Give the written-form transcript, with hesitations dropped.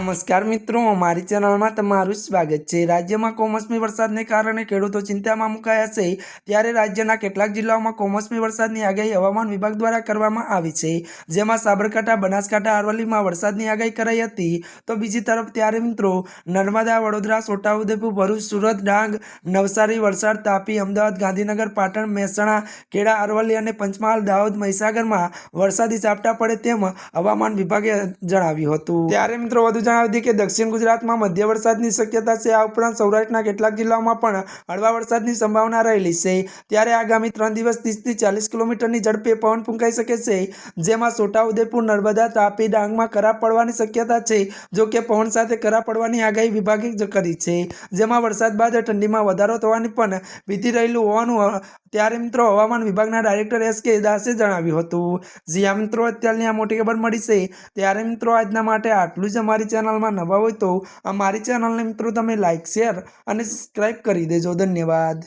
નમસ્કાર મિત્રો, અમારી ચેનલમાં તમારું સ્વાગત છે। રાજ્યમાં કમોસમી વરસાદને કારણે ખેડૂતો ચિંતામાં મુકાયા છે। ત્યારે રાજ્યના કેટલાક જિલ્લાઓમાં કમોસમી વરસાદની આગાહી હવામાન વિભાગ દ્વારા કરવામાં આવી છે, જેમાં સાબરકાંઠા, બનાસકાંઠા, અરવલ્લીમાં વરસાદની આગાહી કરાઈ હતી। તો બીજી તરફ ત્યારે મિત્રો નર્મદા, વડોદરા, છોટાઉદેપુર, ભરૂચ, સુરત, ડાંગ, નવસારી, વલસાડ, તાપી, અમદાવાદ, ગાંધીનગર, પાટણ, મહેસાણા, ખેડા, અરવલ્લી અને પંચમહાલ, દાહોદ, મહીસાગરમાં વરસાદી ઝાપટા પડે તેમ હવામાન વિભાગે જણાવ્યું હતું। ત્યારે મિત્રો વધુ જણાવી દઈએ કે દક્ષિણ ગુજરાતમાં મધ્ય વરસાદની શક્યતા છે। આ ઉપરાંત સૌરાષ્ટ્રના કેટલાક જિલ્લાઓમાં પણ હળવા વરસાદની સંભાવના રહેલી છે। ત્યારે આગામી 3 દિવસ 30 થી 40 કિલોમીટરની ઝડપે પવન ફૂંકાઈ શકે છે, જેમાં છોટાઉદેપુર, નર્મદા, તાપી, ડાંગમાં કરા પડવાની શક્યતા છે। જો કે પવન સાથે કરા પડવાની આગાહી વિભાગે કરી છે, જેમાં વરસાદ બાદ ઠંડીમાં વધારો થવાની પણ ભીતિ રહેલું હોવાનું ત્યારે મિત્રો હવામાન વિભાગના ડાયરેક્ટર એસ.કે. દાસે જણાવ્યું હતું। જ્યાં મિત્રો અત્યારની આ મોટી ખબર મળી છે। ત્યારે મિત્રો આજના માટે આટલું જ। અમારી ચેનલમાં નવા હોય તો અમારી ચેનલને મિત્રો તમે લાઇક, શેર અને સબસ્ક્રાઈબ કરી દેજો। ધન્યવાદ।